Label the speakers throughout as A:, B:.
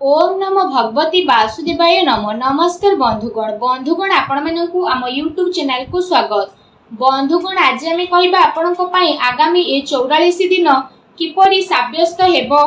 A: ओम नमो भगवती वासुदेवाय नमो। नमस्कार बंधुगण आपण मानकु आम यूट्यूब चैनल को स्वागत। बंधुगण आज आम कहबा आपनक पई आगामी ए 44 दिन किपरि साब्यस्त हेबो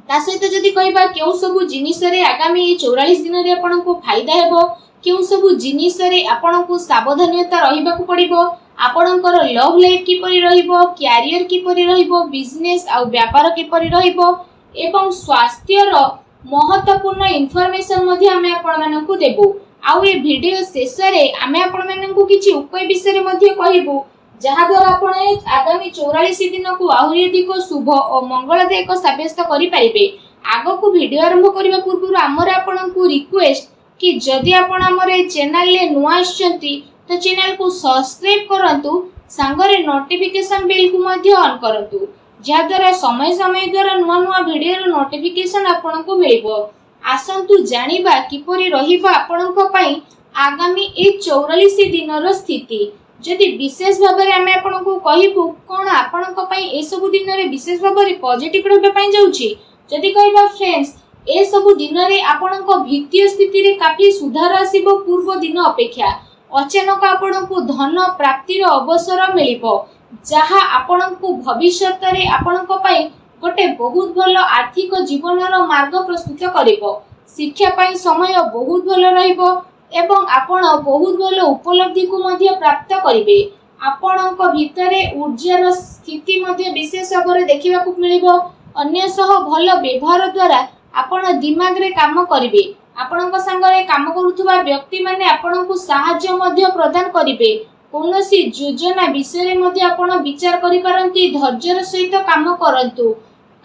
A: ता सहित जदि कहबा केउ सब जिनिस रे आगामी ए 44 दिन रे आपनक फायदा हेबो, केउ सब जिनिस रे आपनक सावधानता रहिबाकू पड़िबो, आपनकर लव लाइफ किपरि रहिबो, कैरियर किपरि रहिबो, बिजनेस आ व्यापार किपरि रहिबो एवं स्वास्थ्य रो महत्वपूर्ण इनफॉरमेशन मध्ये आमे आपण मानकु देबो। आउ ए वीडियो शेष रे आमे आपण मानकु किछि उपाय विषय रे मध्ये कहिबो जहा द्वारा आपण आगामी 44 दिन को आहुरी अधिक शुभ और मंगलदायक साब्यस्त करि पारिबे। आगो को वीडियो आरंभ करिबा पूर्व हमर आपनकु रिक्वेस्ट कि जदि आपण हमर चैनल ले नुआ आछंती तो चैनल को सब्सक्राइब करंतु, संगरे नोटिफिकेशन बेल को मध्ये ऑन करंतु जहा द्वारा समय समय द्वारा नुआ नुआ वीडियो रो नोटिफिकेशन आपनको मिलिबो। आसंतु जानिबा किपरि रहिबो आपनको पई आगामी ए 44 दिन रो स्थिति। जदि विशेष भाबरे आमे आपनको कहिबु कोन आपनको पई ए सब दिन रे विशेष भाबरे पॉजिटिव रहबे पई जाउची। जदि कहबा फ्रेंड्स ए सब दिन रे आपनको वित्तीय स्थिति रे काफी सुधार आसीबो पूर्व दिन अपेक्षा। अचानक आपनको धन प्राप्ति रो अवसर मिलिबो जहा आपनकु भविष्यत रे आपनको पई गोटे बहुत भलो आर्थिक जीवनर मार्ग प्रस्तुत करिवो। शिक्षा पई समय बहुत भलो रहिबो एवं आपण बहुत भलो उपलब्धि को मध्ये प्राप्त करिवे। आपनको भितरे ऊर्जार स्थिति मध्ये विशेष भाबरे देखिबाकू मिलिबो। अन्य सह भलो व्यवहार द्वारा आपण दिमाग रे काम करिवे। आपनको संगरे काम करूथुबा व्यक्ति माने आपनको सहाय्य मध्ये प्रदान करिवे। कौनसी योजना विषय मध्ये आपण विचार करि पारंती, धैर्यर सहित काम करंतु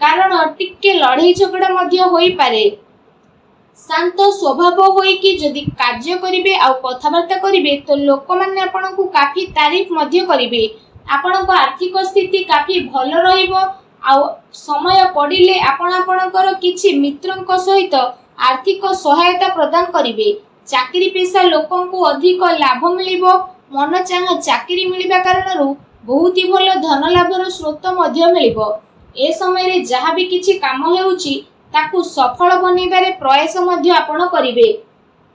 A: कारण टिके लड़ाई झगड़ा मध्ये होई पारे। शांत स्वभाव होई कि जदि कार्य करिवे आ कथावार्ता करिवे तो लोक माने आपनकु काफी तारीफ मध्ये करिवे। आपनको आर्थिक स्थिति काफी भलो रहिबो आ समय पड़िले आपण आपनकर किछि मित्रंक सहित आर्थिक सहायता प्रदान करिवे। चाकरी पेशा लोकंकु अधिक लाभ मिलिबो। मन चाह चाकरी मिलिबा कारणरु बहुत ही भलो धन लाभर स्रोत मध्ये मिलिबो। ए समय रे जहा भी किछि काम हेउची ताकू सफल बनेबारे प्रयास मध्ये आपण करिवे।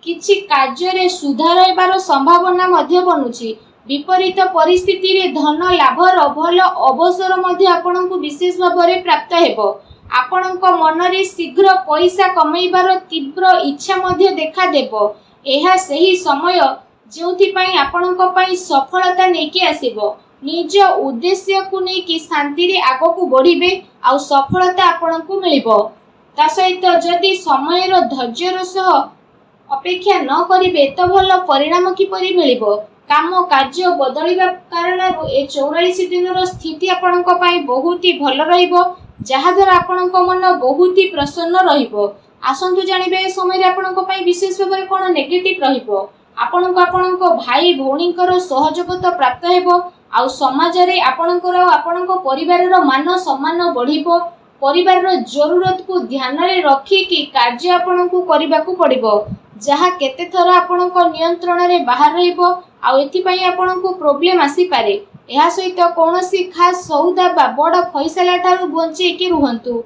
A: किछि कार्य रे सुधार हेबार संभावना मध्ये बनुची। विपरीत परिस्थिति रे धन लाभर भलो अवसर मध्ये आपनकु विशेष भाबरे प्राप्त हेबो। आपनक मन रे शीघ्र पैसा कमाइबार तीव्र इच्छा मध्ये देखा देबो। एहा सही समय जोथि पई आपनक पई सफलता नेकी आसीबो। निज उद्देश्य को नेकी शांति रे आगो को बढ़िबे आ सफलता आपनकु मिलिबो। ता सहित जदि समय रो धैर्यर सह अपेक्षा न करिवे तो भलो परिणाम किपरि मिलिबो। काम कार्य बदलिबा कारणरु ए 44 दिन रो स्थिति आपनक पई बहुत ही भलो रहिबो जहा द्वारा आपनक मन बहुत ही प्रसन्न रहिबो। आसंतु जानिबे ए समय रे आपनक पई विशेष भाबरे कोन नेगेटिव रहिबो। आपनक भाई भौणीकर सहयोगिता प्राप्त हेबो आ समाज रे आपनक परिवार रो मान सम्मान बढ़िबो। परिवार रो जरूरत को ध्यान रे रखी कि कार्य आपनकु करिबाकू पड़िबो जहा केते थर आपनक नियंत्रण रे बाहर रहिबो आ एथि पई आपनकु प्रॉब्लम आसी पारे। एहा सहित कोनोसी खास सौदा बा बड़ फैसला थारु बंचे कि रुहंतु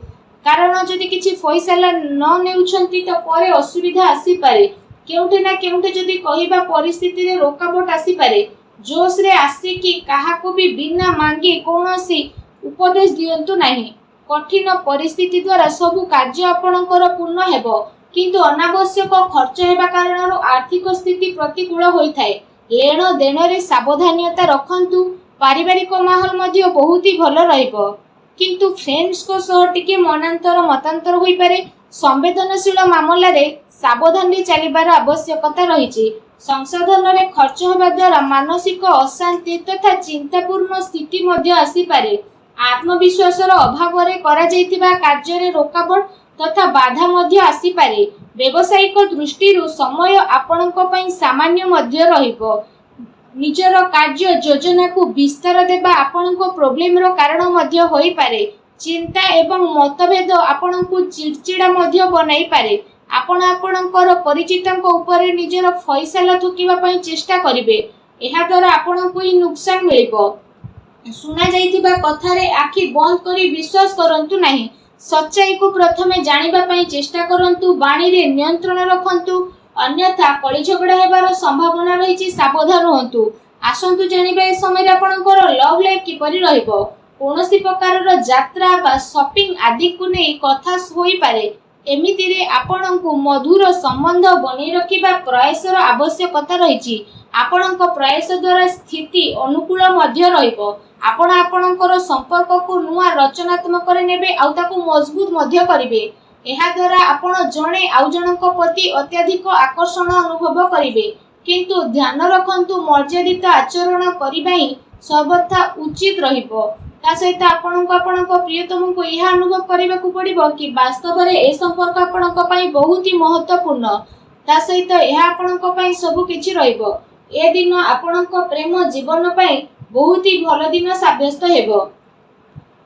A: कारण जदि किछि फैसला न नेउछंती तो परे असुविधा आसी पारे। केउठे ना केउठे जदि कहिबा परिस्थिति रे रोकावट आसी पारे। जोश रे आसी कि काहाको भी बिना मांगी कोनोसी उपदेश दियंतु नाही। कठिन परिस्थिति द्वारा सब कार्य आपनकर पूर्ण हेबो किंतु अनावश्यक खर्च हेबा कारणरो आर्थिक स्थिति प्रतिकूल होई थाए। लेन देन रे सावधानता रखंतु। पारिवारिक माहौल मध्ये बहुत ही भलो रहिबो किंतु फ्रेंड्स को सह टिके मनांतर मतांतर होई पारे। संवेदनशील मामला रे सावधान रे चलिबार आवश्यकता रहिछि। संसाधन रे खर्च हेबा द्वारा मानसिक अशांति तथा चिंतापूर्ण स्थिति मध्ये आसी पारे। आत्मविश्वास रो अभाव रे करा जायतिबा कार्य रे रोकावट तथा बाधा मध्ये आसी पारे। व्यवसायिक दृष्टि रो समय आपनक पई सामान्य मध्ये रहिबो। निजर कार्य योजना को विस्तार देबा आपनक प्रॉब्लम रो कारण मध्ये होई पारे। चिंता एवं मतभेद आपनकु चिड़चिड़ा मध्ये बनाई पारे। आपण आपणकर परिचितंक ऊपर निजर फैसला थुकिबा पई चेष्टा करिवे। एहा द्वारा आपणकु ही नुकसान मिलिबो। सुना जाइतिबा कथा रे आखि बंद करी विश्वास करंतु नाही। सच्चाई को प्रथमे जानिबा पई चेष्टा करंतु, बाणी रे नियंत्रण रखंतु, अन्यथा कଳି झगड़ा हेबार संभावना रहिछि, सावधान रहंतु। आसंतु जानिबा ए समय आपणकर लव लाइफ किपरि रहइबो। कोनोसी प्रकारर यात्रा बा शॉपिंग आदि को नै कथा होई पारे। एमितिरे आपणको मधुर संबंध बनै रखिबा प्रयासर आवश्यकता रहिछि। आपणक प्रयास द्वारा स्थिति अनुकूल मध्य रहिबो। आपण आपणकर संपर्क को नुआ रचनात्मक रे नेबे आ ताकू मजबूत मध्य करिवे। एहा द्वारा आपण जणे आउ जनक प्रति अत्यधिक आकर्षण अनुभव करिवे, किंतु ध्यान रखंतु मर्यादित आचरण करिबा ही सर्वथा उचित रहिबो। ता सहित आपणको आपणको प्रियतम को यह अनुभव करबा को पड़िबो कि वास्तव रे ए संपर्क आपणको पई बहुत ही महत्वपूर्ण। ता सहित यह आपणको पई सब किछि रहिबो। ए दिन आपणको प्रेम जीवन पई बहुत ही भल दिन साब्यस्त हेबो।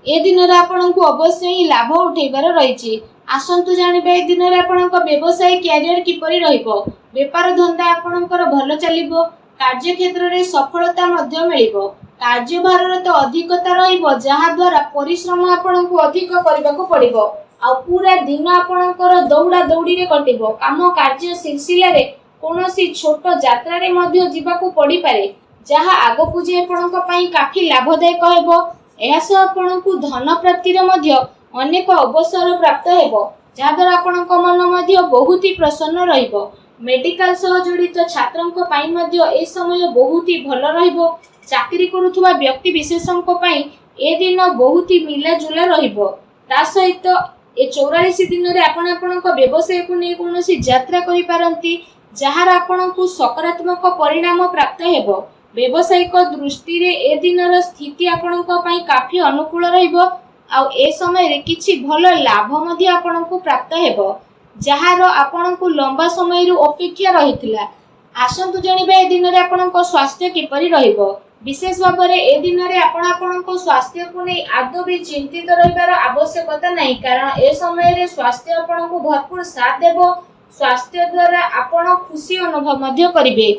A: ए दिन रे आपणको अवश्य ही लाभ उठेबार रहिछि। आसंतु जानिबे ए दिन रे आपणको व्यवसाय कैरियर किपरि रहिबो। व्यापार धंदा आपणकर भल चलिबो। कार्य क्षेत्र रे सफलता मध्य मिलिबो। कार्यभार तो अधिकता रहिबो, जहा द्वारा परिश्रम आपणको अधिक करबा को पड़िबो। आ पूरा दिन आपणकर दौड़ा दौड़ी रे कटिबो। काम कार्य सिलसिला रे कोनोसी छोट यात्रा रे मध्य जीवा को पड़ी पारे, जहा आगो पूजे आपणक पई काफी लाभदायक हेबो। एहा से आपणको धन प्राप्ति रे मध्य अनेक अवसर प्राप्त हेबो, जहा द्वारा आपणक मन मध्य बहुत ही प्रसन्न रहिबो। मेडिकल सह जड़ित छात्रंक पई मध्य ए समय बहुत ही भल रहिबो। चाकरी करुथुवा व्यक्ति विशेषंक पई ए दिन बहुत ही मिला जुला रहिबो। ता सहित ए 44 दिन रे आपण आपणक व्यवसाय को नै कोनोसी यात्रा करि पारंती, जहार आपणको सकारात्मक परिणाम प्राप्त हेबो। व्यवसायिक दृष्टि रे ए दिनर स्थिति आपणक पई काफी अनुकूल रहिबो। आ ए समय रे किछि भल लाभ मध्य आपणको प्राप्त हेबो, जहार आपणको लंबा समय रु अपेक्षा रहितला। आसंतु जानिबा ए दिन रे आपणको स्वास्थ्य किपरि रहिबो। विशेष भाव में ए दिन में आपण स्वास्थ्य को नहीं आदौ भी चिंतित रहिबार आवश्यकता नहीं, कारण ए समय रे स्वास्थ्य आपण को भरपूर साथ देबो। स्वास्थ्य द्वारा आपण खुशी अनुभव मध्य करिवे।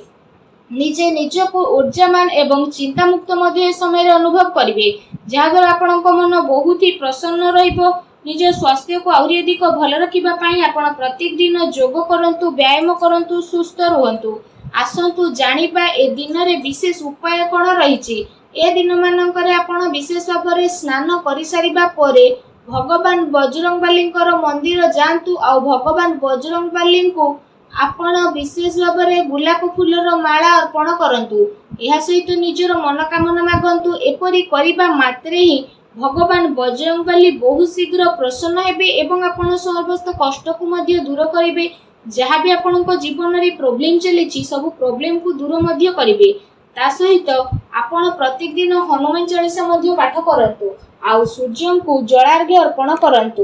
A: निजे निज को ऊर्जामान एवं चिंता मुक्त मध्य ए समय रे अनुभव करिवे, जहा द्वारा आपण मन बहुत ही प्रसन्न रहिबो। निज स्वास्थ्य को आउरी अधिक भल रखिबा पई आपण प्रत्येक दिन योग करंतु, व्यायाम करंतु, सुस्थ रहंतु। आसंतु जानिबा ए दिन रे विशेष उपाय कोन रहिछि। ए दिन मानकरे आपण विशेष भाव में स्नान करि सारिबा परे भगवान बजरंगबलींकर मंदिर जांतु आ भगवान बजरंगबली को आपण विशेष भाव में गुलाब फूलर माला अर्पण करंतु। एहा सहित निजर मनोकामना मागंतु। एपरि करिबा मात्रे ही भगवान बजरंगबली बहुत शीघ्र प्रसन्न हेबे एवं आपण समस्त कष्ट को मध्य दूर करिवे। जहाँ भी आपण जीवन में प्रोब्लेम चली सब प्रोब्लेम को दूर मध्य करिवे। ता सहित आपण प्रत्येक दिन हनुमान चालीसा मध्य पाठ करंतु आ सूर्य को जलार्घ्य अर्पण करंतु।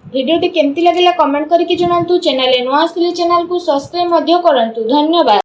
A: वीडियो टी केमती लगिला कमेंट करके जणांतु। चैनल नुआ आसले चैनल को सब्सक्राइब मध्य करंतु। धन्यवाद।